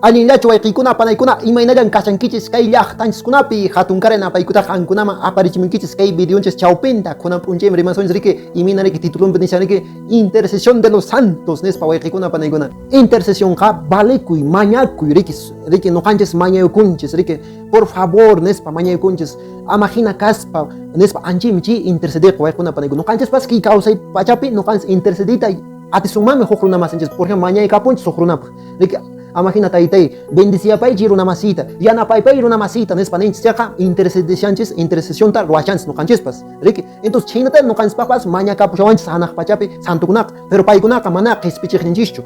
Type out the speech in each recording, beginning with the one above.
Alinlachu wayqikuna panaykuna imaynallañ kashankichis kay llaqtanchiskunapi hatun karena paykutaq qankunaman aparichimunkichis kay videonchis chawpinta kunan p'unchaymi rimansunchis riki imina riki titulunpi nishanriki Intercesión de los Santos nispa wayqikuna panaykuna. Intercesionqa balikuy mañakuy riki nuqanchis mañayukunchis riki por favor nispa mañayukunchis amajina kaspa nispa anchimchi interceder waykuna panaykuna. Nuqanchis ki kawsay pachapi nuqanchis intercedita atisunmanmi huk runamasinchis por ejemplo mañaykapunchis huk runapaq riki imagina taytay bendiciapaychi runamasita yanapaypay runamasita nispa ninchis chaqa intercesionta ruwachanchis nuqanchispas riki entonces chaynata nuqanchispaqpas mañakapushawanchis hanaq pachapi santukunaqa pero paykunaqa mana qhispichiqninchischu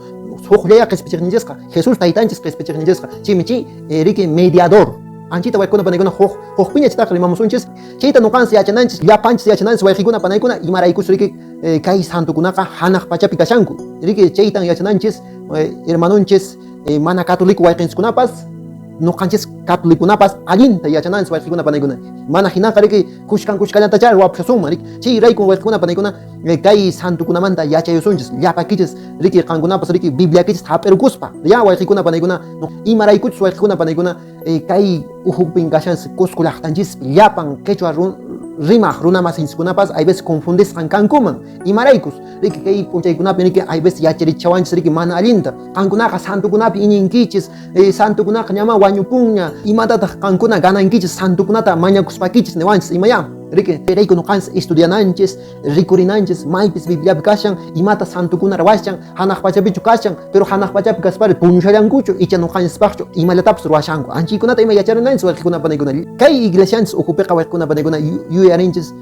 huk llaya qhispichiqninchisqa Jesús taytanchis qhispichiqninchisqa chaymi riki mediador anchita waykuna panaykuna hukpiña chaytaqa rimamusunchis chayta nuqanchis yachananchis llapanchis yachananchis waykikuna panaykuna imaraykus riki kay santukunaqa hanaq pachapi kashanku riki chaytan yachananchis hermanunchis mana católico wayqinchikunapas nuqanchis catolicunapas allinta yachananchis wayqikuna panaykuna mana hinaqa riki kushkallantachá ruwapushasunman riki chay rayku wayqikuna panaykuna kay santukunamanta yachayusunchis llapakichis riki qankunapas riki bibliakichis hap'irukuspa ya wayqikuna panaykuna imaraykuchus wayqikuna panaykuna kay uhupin kashanchis Cusco llaqtanchispi llapan Quechua rimaq runamasinchikunapas hay veces confundisqan kankuman imaraykus riki kay p'unchaykunapi riki hay veces yacharichawanchis riki mana allinta qankunaqa santukunapi iñinkichis santukunaqa ñama wañupunña imatataq qankuna ganankichis santukunata mañakuspakichis niwanchis imaya riki rayku nuqanchis estudiananchis rikurinanchis maypis bibliapi kashan imata santukuna ruwashan hanaq pachapichu kashan pero hanaq pachapi kaspari puñushallankuchu icha nuqanchispaqchu imallatapis ruwashanku anchaykunata ima yacharinanchis wayqikuna panaykuna kay iglesianchis ukupiqa wayqikuna panaykuna yuyarinchis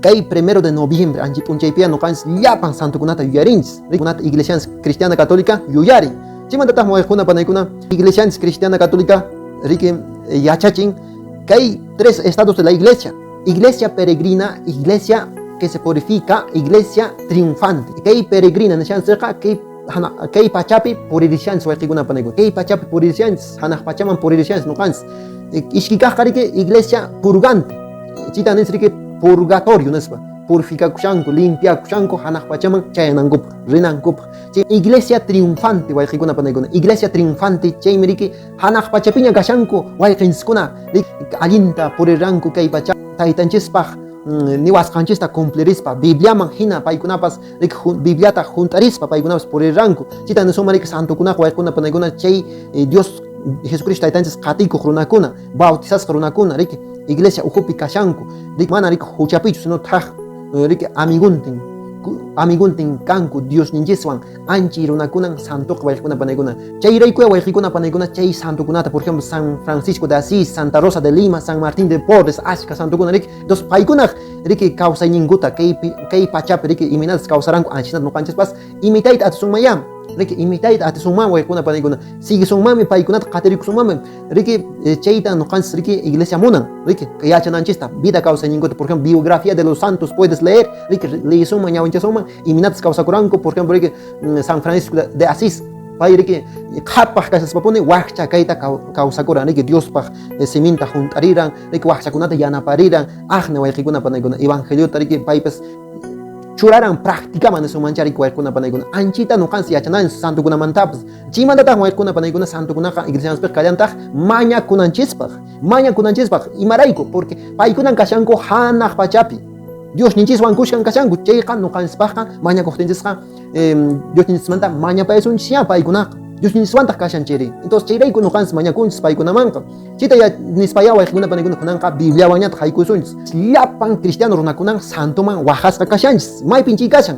kay 1 de noviembre anchi p'unchaypiqa nuqanchis llapan santukunata yuyarinchis rikunata iglesianchis Cristiana católica yuyarin chaymantataq wayqikuna panaykuna iglesianchis Cristiana católica riki yachachin kay 3 estados de la iglesia peregrina, iglesia que se purifica, iglesia triunfante. Kay peregrina nishanchikqa kay pachapi puririshanchis wayqikuna panaykuna. Kay pachapi puririshanchis, hanaq pachaman puririshanchis nuqanchis. Ishkikaqqa riki iglesia purgante. Chita nis riki purgatorio nispa. Purificakushanku, limpiakushanku hanaq pachaman chayanankupaq, rinankupaq. Iglesia triunfante wayqikuna panaykuna. Iglesia triunfante chaymi riki hanaq pachapiña kashanku wayqinchiskuna allinta puriranku kay pachapi. Taytanchispaq niwasqanchista cumplirispa Bibliaman hina paykunapas riki Bibliata juntarispa paykunapas puriranku chita nisuma riki santukunaqa waykuna panaykuna chay Dios Jesucristo taytanchis qatikuq runakuna bautizasqa runakuna riki iglesia uhupi kashanku riki mana riki huchapichu sino thaq riki amiguntin kanku Dios ninchiswan anchi runakunan santuqa wayqikuna panaykuna chay raykuya wayqikuna panaykuna chay santukunata por ejemplo San Francisco de Asís, Santa Rosa de Lima, San Martín de Porres ashka santukuna riki dos paykunaq riki kawsayninkuta kay pachapi riki iminatas kawsaranku anchinata nuqanchaspas imitayta atisunmaya riki imitayta atisunman wayqikuna panaykuna sigisunmanmi paykunata qatirikusunmanmi riki chayta nuqanchis riki iglesia munan riki yachananchista vida kawsayninkuta por ejemplo biografía de los santos puedes leer riki leyisunman ñawinchasunman iminatas kawsakuranku por ejemplo riki San Francisco de Asís pay riki qhapaq kashaspapuni waqcha kayta kawsakuran riki Diospaq siminta juntariran riki waqchakunata yanapariran aqna wayqikuna panaykuna evangeliota riki paypas churaran practicaman nisumanchari wayqikuna panaykuna anchita nuqanchis yachananchis santukunamantapas chaymantataq wayqikuna panaykuna santukunaqa iglesiaspaq kallantaq mañakunanchispaq imarayku porque paykunan kashanku hanaq pachapi Dios ninchiswan kushkan kashanku chayqa nuqanchispaqqa mañakuqtinchisqa Dios ninchismanta mañapaysunchis ya paykunaqa Dios ninchiswantaq kashan chayri entonces chayrayku nuqanchis mañakunchis paykunamanqa chayta nispaya wayqikuna panaykuna kunanqa Bibliawanñataq haykusunchis llapan cristiano runakunan santuman waqasqa kashanchis maypin chay kashan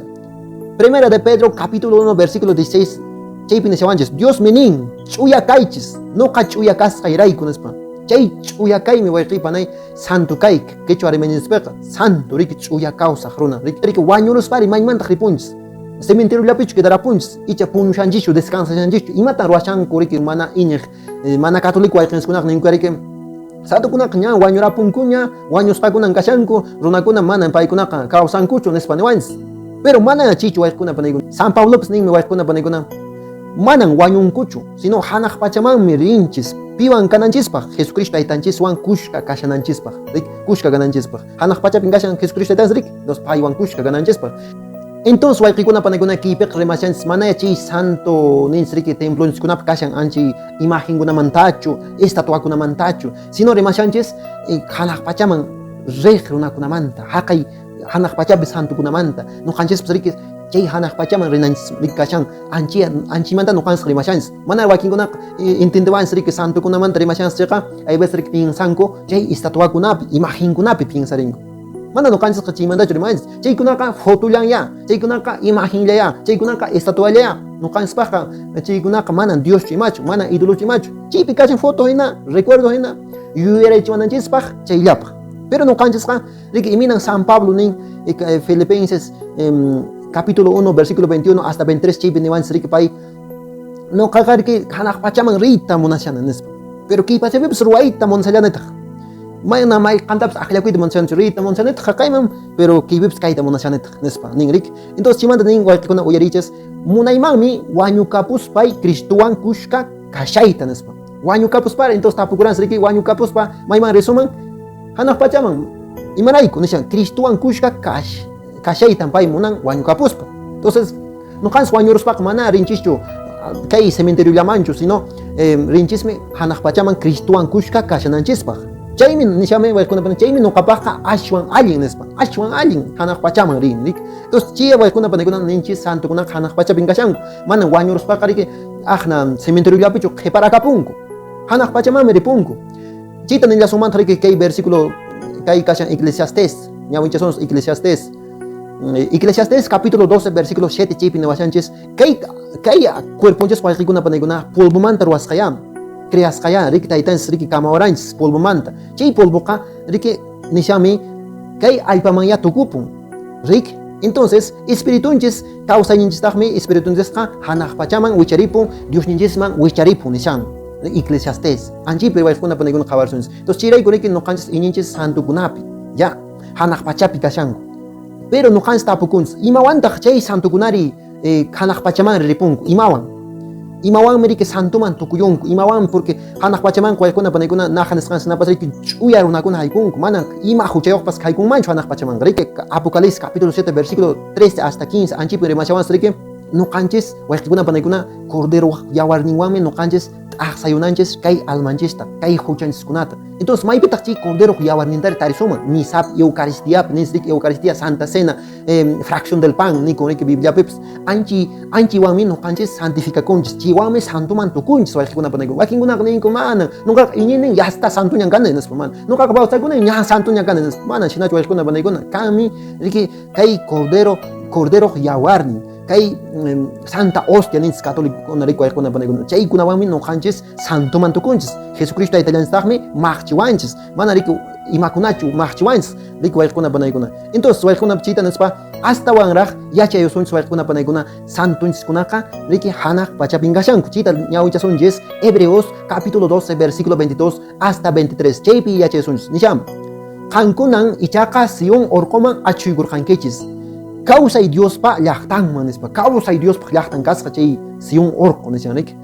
1 de Pedro capítulo 1 versículo 16 chaypi nishawanchis Dios nin ch'uyakaychis nuqa ch'uyakasqayrayku nispa chay ch'uyakaymi wayqipanay santo kay Quechua rimañispiqa santo riki ch'uyakawsaq runa riki wañuruspari maymantaq ripunchis cementeriollapichu quedarapunchis icha puñushanchikchu descansashanchikchu imatan ruwashanku riki mana iñiq mana católico wayqinskunaqa ninkuqa riki santukunaqa ña wañurapunkuña wañusqakunan kashanku runakuna mana paykunaqa kawsankuchu nispa niwanchis pero mana chaychu wayqikuna panaykuna San Pablopis ninmi wayqikuna panaykuna manan wañunkuchu sino hanaq pachamanmi rinchis piwan kananchispaq Jesucristo taytanchiswan kushka kashananchispaq kushka gananchispaq hanaq pachapin kashan Jesucristo taytanchis riki dos paywan kushka gananchispaq Entonces waykikuna panakuna kipik remashanchis mana chay santo ninsriki templo niskunap kashan anchi imagenkunamantachu estatuakunamantachu sino remashanchis hanaq pachaman riq runakunamanta haqay hanaq pachapi santukunamanta nuqanchispis riki chay hanaq pachaman rinanchis kashan anchimanta nuqanchis rimashanchis mana wakinkunaqa entendewanchis riki santukunamanta rimashanchis chayqa hay veces riki piensanku chay estatuakunapi imagenkunapi piensarinku mana nuqanchis chaymantachu rimanchis chaykunaqa fotollanlla chaykunaqa imagenllaya chaykunaqa estatuallaya nuqanchispaqqa chaykunaqa mana Dios imachu mana ídolo imachu chaypi kashan foto hina recuerdo hina yuyaraychiwananchispaq chayllapaq pero nuqanchisqa riki iminan San Pablo nin Filipenses capítulo 1 versículo 21 hasta 23 chaypi niwanchis riki pay nuqaqa riki hanaq pachaman riyta munashana nispa pero kaypachapipis ruwayta munashallanitaq mana may qantapas aqllakuyta munashanchu riyta munashanitaq haqayman pero kaypipis kayta munashanitaq nispa nin riki entonces chaymanta nin wayqikuna uyarichas munaymanmi wañukapuspay Cristuwan kushka kashayta nispa wañukapuspara entonces tapukuranchis riki wañukapuspa mayman resuman hanaq pachaman imarayku nishan Cristuwan kushka kashaytan pay munan wañukapuspa entonces nuqanchis wañuruspaqa mana rinchischu kay cementeriollamanchu sino rinchismi hanaq pachaman Cristuwan kushka kashananchispaq chaymi nishami waykunapani chaymi nuqapaqqa ashwan allin nispa ashwan allin hanaq pachaman rin rik entonces chay waykunapanikuna ninchis santukunaqa hanaq pachapin kashanku mana wañuruspaqa riki aqna cementeriollapichu qhiparakapunku hanaq pachamanmi ripunku chayta ninllasumanta riki kay versículo kay kashan Eclesiastés ñawinchasons Eclesiastés capítulo 12 versículo 7 chaypi niwashanchis kay cuerpunchis wayqikunapanikuna polvomanta ruwasqaya creasqaya riki taytanchis riki kamawaranchis polvomanta chay polvoqa riki nishami kay allpamanya tukupun riki entonces espiritunchis kawsayninchistaqmi espiritunchisqa hanaq pachaman wicharipun Diosninchisman wicharipun nishan Eclesiastés anchaypi wayqikunapanikuna qawarsunchis entonces chayrayku riki nuqanchis iñinchis santukunapi ya hanaq pachapi kashanku pero nuqanchis tapukunchis imawantaq chay santukunari hanaq pachaman ripunku imawanmi riki santuman tukuyunku imawanmi porque hanaq pachaman waykunapanikuna naqa nisqansinapas riki ch'uya runakuna haykunku mana ima huchayuqpas haykunmanchu hanaq pachaman riki Apocalipsis capítulo 7 versículo 13 hasta 15 anchaypi rimashawanchis riki nuqanchis wayqikunapanikuna cordero yawarninwanmi nuqanchis t'aqsayunanchis kay almanchista kay huchanchiskunata entonces maypitaq chay cordero yawarnintari tarisuman misap eucaristiapi nisrik eucaristía santa cena fracción del pan nikun riki bibliapipis anchiwanmi nuqanchis santificakunchis chaywanmi santuman tukunchis wayqikunapanikuna wakinkunaqa ninku mana nuqaqa iñinin yasta santuñan kani nispa mana nuqaqa bawsaykunan ña santuñan kani nispa mana shinachu wayqikunapanikuna kanmi riki kay cordero yawarnin kay santa hostia ninchis católico rico wayqikunapanikuna chaykunawanmi nuqanchis santuman tukunchis Jesucristo aytallanchistaqmi maqchiwanchis mana riki imakunachu maqchiwanchis riki wayqikunapanikuna entonces wayqikuna chayta nispa hasta wanraq yachayusunchis wayqikunapanikuna santunchikunaqa riki hanaq pachapin kashanku chayta ñawichasunchis Hebreos capítulo 12 versículo 22 hasta 23 chaypi yachayusunchis nisham qankunan ichaqa Sion orqoman achuykurqankichis kawsay Diospa llaqtanman nispa kawsay Diospa llaqtan kasqa chay Sion orqo nishan riki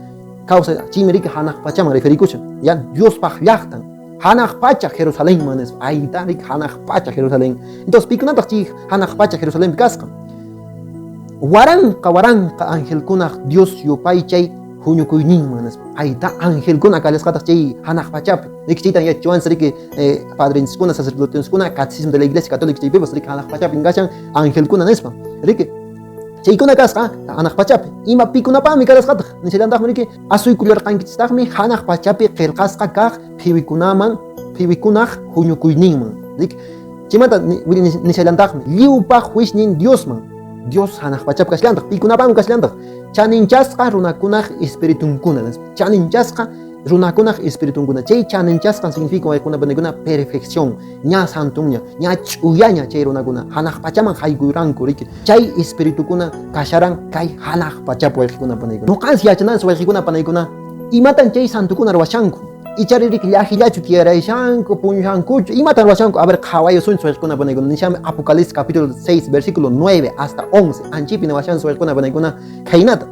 kawsay chaymi riki hanaq pachaman referikushan ya Diospa llaqtan hanaq pacha Jerusalenman nispa ayta riki hanaq pacha Jerusalén entonces pikunataq chay hanaq pacha Jerusalenpi kasqa waranqa angelkunaq Dios yupay chay huñukuyninman nispa ayta angelkuna kalisqataq chay hanaq pachapi riki chaytan yachachiwanchis riki padrinchiskuna sacerdotesikuna catecismo de la iglesia católica chaypipas riki hanaq pachapi kashan angelkuna nispa riki chaykuna kasqa hanaq pachapi ima pikunapaqmi kalasqataq nishallantaqmi riki asuykullarqankichistaqmi hanaq pachapi qillqasqa kaq phiwikunaq huñukuyninman riki chaymanta nishallantaqmi lliwpaq wishnin Dios hanaq pachapi kashlantaq pikunapaqmi kashlantaq chaninchasqa runakunaq espiritunkuna chaninchasqa runakunaq espiritunkuna chay chaninchasqa significa waykunapanikuna perfección ña santuña ña ch'uyaña chay runakuna hanaq pachaman haykuyranku riki chay espiritukuna kasharan kay hanaq pachapi wayqikunapanikuna nuqanchis yachananchis wayqikunapanikuna imatan chay santukuna ruwashanku ichari riki llajillachu tiyarayashanku puñushankuchu imatan ruwashanku a ver qhawayusunchis wayqikunapanikuna nishami Apocalipsis capítulo 6 versículo 9 hasta 11 anchaypi niwashanchis wayqikunapanikuna kaynata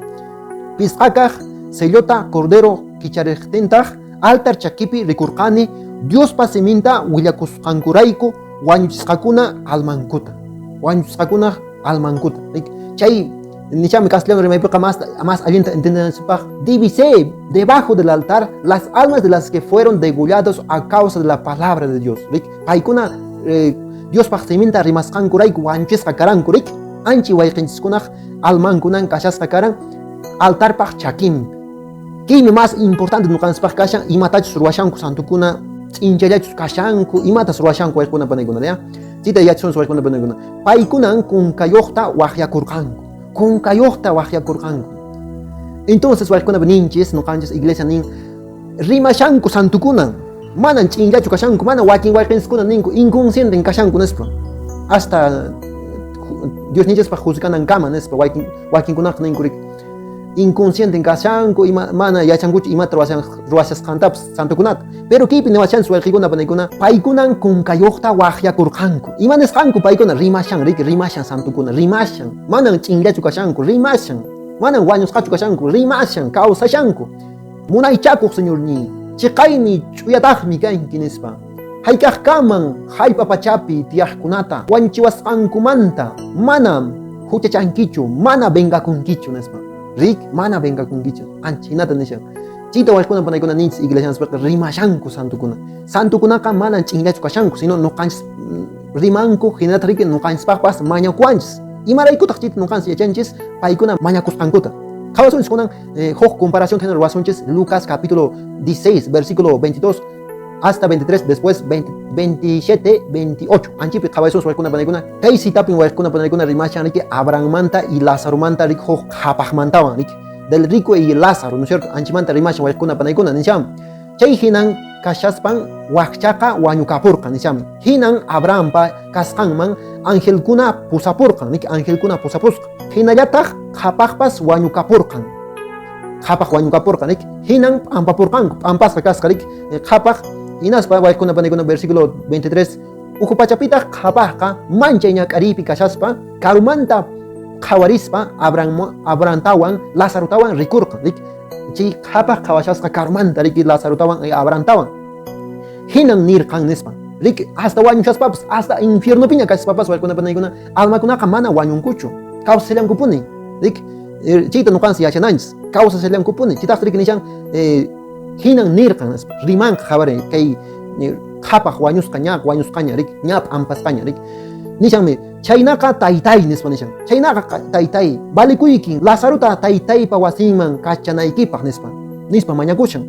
pisqakaq sellota cordero kichariqtintaq altar chakipi rikurqani Diospa siminta willakusqankurayku wañuchisqakuna almankuta wañuchisqakuna almankuta. Chay nichami castellano remaypiqa más alienta entenderasipaq divise debajo del altar las almas de las que fueron degollados a causa de la palabra de Dios. Paykuna Dios paqsiminta rimasqankurayku wañuchisqa karanku. Anchi wayqinchikkunaq almankunan kashasqa karan altarpaq chakim. Kimi más importante nuqanchikpaq kashan imatachus ruwashanku santukuna t'inchallachus kashanku imatas ruwashanku wayqikuna panaykuna ya. Chita yachishunchik wayqikuna panaykuna. Paykunan kunkayuqta waqyakurqanku. Entonces wayqikuna ninchis nuqanchis iglesia nin rimashanku santukunan manan ch'inllachu kashanku mana wakin wayqinchikkuna ninku inconsciente kashanku nispa. Hasta Dios ninchaspa juzganan kama nispa wakinkunaq ninkurik inconsciente kashanku ima mana yachankuchu imata ruwashasqantapas santukunata. Pero kaypi niwashanchis wayqikuna panaykuna paykunan kunkayuqta waqyakurqanku. Imanisqanku paykuna rimashan santukuna rimashan manan ch'inllachu kashanku rimashan manan wañusqachu kashanku rimashan kawsashanku. Munaychakuq señorni chiqaymi ch'uyataqmi kanki nispa. Haykaqkaman haypa pachapi tiyaqkunata wanchiwasqankumanta mana huchachankichu mana vengakunkichu nispa. Mana vengakunkichu anchinata nishan. Chita wayqikuna panaykuna ninchis iglesianspaqa rimashanku santukuna. Santukunaqa manan ch'inllachu kashanku sino nuqanchis rimanku hinata nuqanchispaqpas mañakuanchis. Imaraykutaq chita nuqanchis yachanchis paykuna mañakusqankuta. Qhawasunchis kunan huk comparación que ruwasunchis Lucas capítulo 16 versículo 22 hasta 23, después 27, 28. Anchipi qhawasunchis wayqikuna panaykuna kay sitapin wayqikuna panaykuna rimashan Abrahammanta y Lazaromanta huk qhapaqmantawan del rico y Lázaro, ¿no es cierto? Anchimanta rimashan wayqikuna panaykuna nisham. Chay hinan kashaspan waqchaqa wañukapurqan nisham. Hinan Abrahampa kasqanman angelkuna pusapurqan, angelkuna pusapusqa. Hinallataq qhapaqpas wañukapurqan. Hinan ampapurqanku, ampasqa kasqa qhapaq hinaspa wayqikuna panaykuna versículo 23 ukupachapitaq qhapaqqa mancha ñak'aripi kashaspa karumanta qhawarispa Abrahamtawan Lazarotawan rikurqan. Chay qhapaq qhawashasqa karumanta Lazarotawan Abrahamtawan hinan nirqan nispa. Hasta wañushaspapas hasta infiernopiña kashaspapas wayqikuna panaykuna almakunaqa mana wañunkuchu kawsallankupuni. Chayta nuqanchis yachananchis kawsallankupuni. Chaytaqta nishan hinan nirqan rimanqa qhawarin kay qhapaq wañusqaña ñap ampasqaña nishanmi chaynaqa taytay nispa nishan. Chaynaqa taytay valikuykin Lazarota taytaypa wasinman kachanaykipaq nispa mañakushan.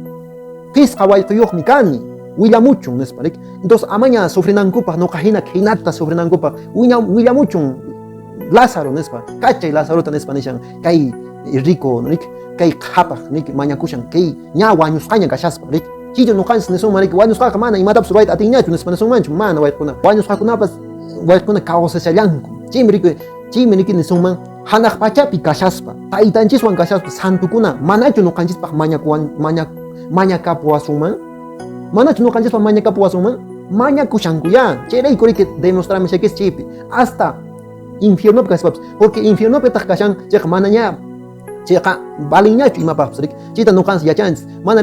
Pisqa wayqiyuqmi kani willamuchun nispa. Entonces amaña sufrinankupaq nuqa hinata sufrinankupaq willamuchun Lázaro nispa kachay Lazarota nispa nishan kay rico kay qhapaq mañakushan kay ña wañusqaña kashaspa chillo nuqanchis nisunman wañusqaqa mana imatapas ruwayta atinñachu nispa nisunmanchu mana wayqikuna wañusqakunapas wayqikuna kawsashallanku chaymi nisunman hanaq pachapi kashaspa taytanchiswan kashaspa santukuna manachu nuqanchispaq mañakapuwasunman manachu nuqanchispaq mañakapuwasunman mañakushankuya chayrayku demostrarmi shakis chaypi hasta infiernopi kashpapas porque infiernopi taq kashan chayqa manaña chayqa balinñachu imapaqpas chayta nuqanchis yachanchis mana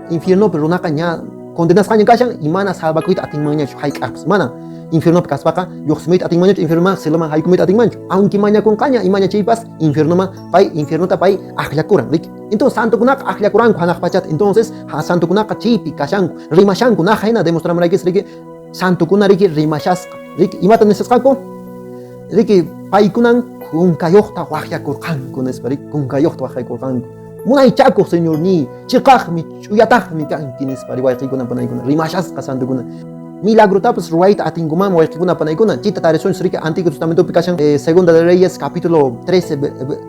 infiernopi runaqa ña condenasqaña kashan y mana salvakuyta atinmanñachu hayk'aqpas mana infiernopi kaspaqa lluqsimayta atinmanñachu infiernoman ciloman haykumayta atinmanchu aunque mañakunqaña imaña chaypas infiernuta pay aqllakuran entonces santukunaqa aqllakuranku hanaq pachata entonces santukunaqa chaypi kashanku rimashanku naqhayna demostramunraykis santukuna rimashasqa imata nisasqaku paykunan kunkayuqta waqyakurqanku nispa kunkayuqta waqyakurqanku munaychakuq señorni chiqaqmi ch'uyataqmi kanki nispa wayqikuna panaykuna rimashasqa santukuna milagrotapas ruwayta atinkuman wayqikuna panaykuna chita tarisunchis Antiguo Testamentopi kashan Segunda de Reyes capítulo 13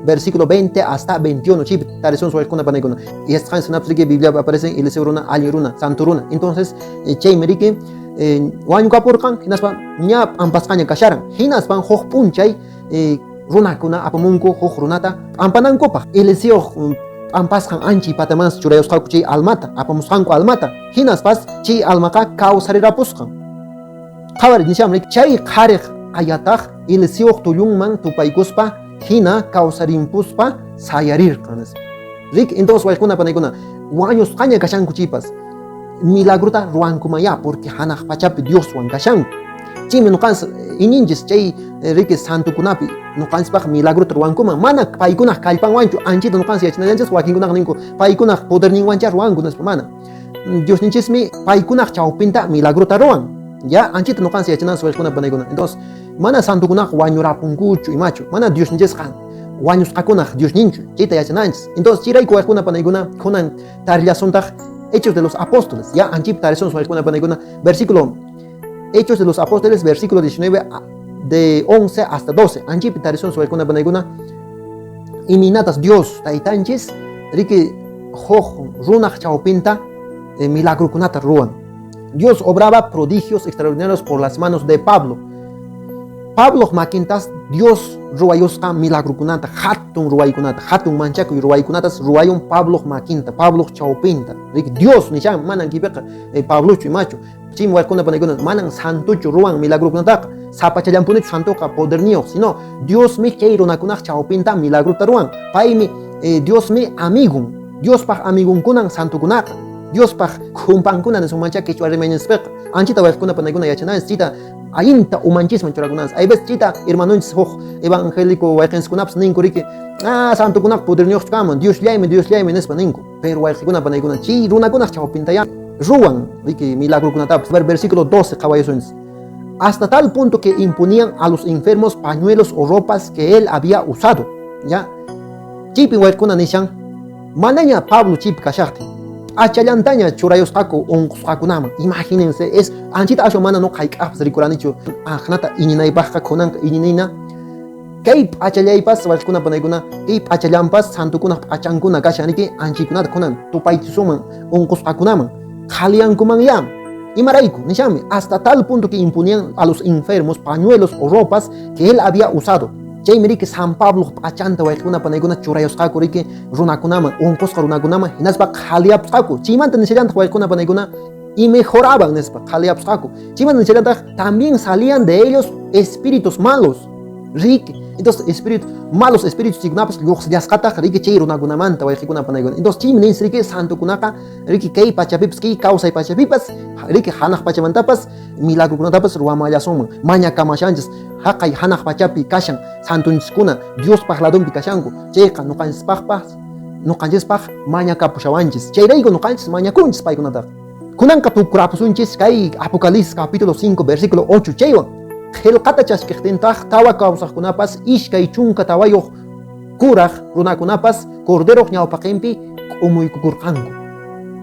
versículo 20 hasta 21 chip tarisunchis wayqikuna panaykuna y estas sinapas Biblia aparecen Eliseo runa Ali runa Santo runa entonces chaymi wañukapurqan hinaspa ña ampasqaña kasharan hinaspan huk punchay runakuna apamunku huk runata ampanankupaq Eliseo ampasqan ancha patamas churayusqaku chay almata apamusqanku almata hinaspas chay almaqa kawsarirapusqan qhawari nishamri chay qhariq ayataq Eliseo tullunman tupaykuspa hina kawsarimpuspa sayarirqan entonces wayqikuna panaykuna wañusqaña kashanku chaypas milagrota ruankumaya porque hanaq pachapi Dioswan kashanku chimi nuqans ininchis chay riki santukunapi nuqanchipaq milagruta ruwankuman mana paykunaq kallpanwanchu anchita nuqanchis yachanallanchis wakinkunaq ninku paykunaq poderninwancha ruwanku nispa mana Diosninchismi paykunaq chawpinta milagruta ruwan ya anchita nuqanchis yachanan suwaykuna panaykuna entonces mana santukunaq wañurapunkuchu imachu mana Diosninchisqa wañusqakunaq Diosninchu chayta yachananchis entonces chirayku waykuna panaykuna kunan tarillasuntaj Hechos de los Apóstoles ya anchip tarison suwaykuna panaykuna versículo Hechos de los Apóstoles versículo 19 de 11 hasta 12 anchip tarison suwaykuna panaykuna iminatas Dios taytanchis riki hoj runaq chawpinta milagrukunata ruwan Dios obraba prodigios extraordinarios por las manos de Pablo makintas Dios ruwayusqa milagrukunata hatun ruwaykunata hatun manchakuy ruwaykunatas ruwayun Pablo makinta Pablo chawpinta riki Dios nishan manan kipiqa Pablochu imachu chim waykuna panaykuna manan santuchu ruwan milagrukunataqa sapachallanpunichu santuqa poderniyuq sino Dios mi chay runakunaq chawpinta milagruta ruwan paymi Dios mi amigun Diospaq amigunkunan santukunaqa Diospaq kumpankunan sumancha Quechua rimañaspaq anchita waykuna panaykuna yachananis chita ayinta umanchisman churakunas hay veces chita hermanunchis hoj evangélico wayqinskunapas ninku riki santukunaq poderniyuq kaman Dios llami nispa ninku pero wayqikuna panaykuna chi runakunaq chawpintaya ruwan riki milagrukunatapas versículo 12 qawayasunchis hasta tal punto que imponían a los enfermos pañuelos o ropas que él había usado ya chipi waykuna nishan manaña Pablo chipi kashaqti achallantaña churayusqaku unqusqakunaman imagínense es anchita asho mana no qayk'aqpas rikuranichu aqnata iñinaypaqqa kunanqa iñinayna kay achallaypas waykuna panaykuna kay achallanpas santukunaq achankuna kashaniki anchikunata kunan tupaychisuman unqusqakunaman qhaliyankuman ya imarayku nishami hasta tal punto que imponían a los enfermos pañuelos o ropas que él había usado chaymi riki San Pablo achanta waykuna panaykuna churayusqaku riki runakunaman unqusqa runakunaman hinaspa qhaliyapusqaku chaymanta nishallantaq waykuna panaykuna y mejoraban nispa qhaliyapusqaku chaymanta nishallantaq también salían de ellos espíritus malos riki entonces malos espíritus signapas lluqsillasqataq riki chay runakunamanta waykikuna panaykuna entonces chaymi ninchis riki santukunaqa riki kay pachapipas kay kawsay pachapipas riki hanaq pachamantapas milagrukunatapas ruwamallasunman mañakamashanchis haqay hanaq pachapi kashan santunchiskuna Diospaq ladunpi kashanku chayqa nuqanchispaq mañakapushawanchis chayrayku nuqanchis mañakunchis paykunataqa kunanqa tukurapusunchis kay Apocalipsis capítulo 5 versículo 8 chaywan qillqata chasqiqtintaq tawa kawsaqkunapas ishkay chunka tawayuq kuraq runakunapas corderoq ñawpaqinpi umuykukurqanku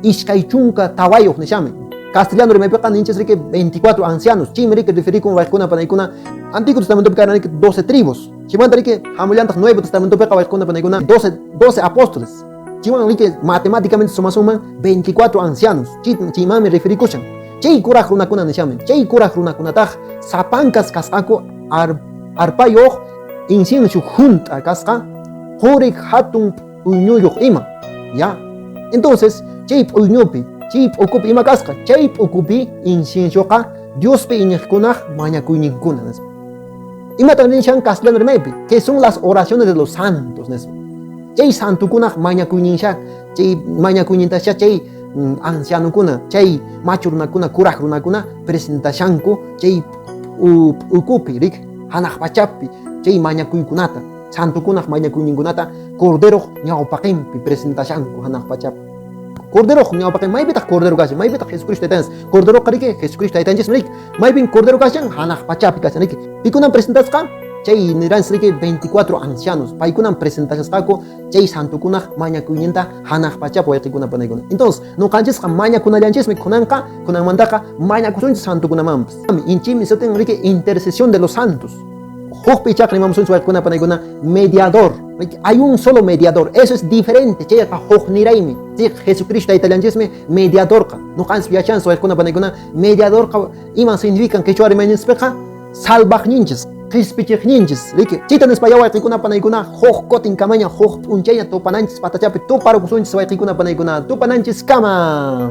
ishkay chunka tawayuq nishami castellano rimaypiqa ninchis riki 24 ancianos chaymi riki referikun waykuna panaykuna Antiguo Testamentopi karnaniki 12 tribus chaymanta riki hamullantaq Nuevo Testamentopiqa waykuna panaykuna 12 apóstoles chaywan riki matemáticamente suman 24 ancianos chaymami referikushan chay kuraq runakuna nishami chay kuraq runakunataq sapankas kasqaku arpayuq incienso junta kasqa quriq hatun p'uñuyuq ima ya entonces chay p'uñupi chay p'ukupi ima kasqa chay p'ukupi inciensoqa Diospi iñiqkunaq mañakuyninkuna nispa imatan nishan castellano rimaypi que son las oraciones de los santos nispa chay santukunaq mañakuyninshaq chay mañakuynintasha chay ancianukuna chay machu runakuna kuraq runakuna presentashanku chay p'ukupi rik hanaq pachapi chay mañakuykunata santukunaq mañakuyninkunata corderoq ñawpaqinpi presentashanku hanaq pachapi corderoq ñawpaqin maypitaq cordero kashan maypitaq Jesucristo taytanchis corderoqa riki Jesucristo taytanchis riki maypin cordero kashan hanaq pachapi kashan riki pikunan presentasqa chay niranchis riki 24 ancianos paykunan presentashasqaku chay santukunaq mañakuyninta hanaq pachapi wayqikuna panaykuna entonces nuqanchisqa mañakunallanchismi kunanmantaqa mañakusunchis santukunamanpas inchimi sutin riki intercesión de los santos hukpi chaq rimamusunchis wayqikuna panaykuna mediador hay un solo mediador eso es diferente chayqa huk niraymi Jesucristo taytallanchismi mediadorqa nuqanchis yachanchis wayqikuna panaykuna mediadorqa ima significan quechua rimañaspiqa salvaqninchis qispichiqninchis riki chita nispaya wayqikuna panaykuna huk kutin kamaña huk p'unchayña tupananchis patachapi tuparukusunchis wayqikuna panaykuna tupananchis kama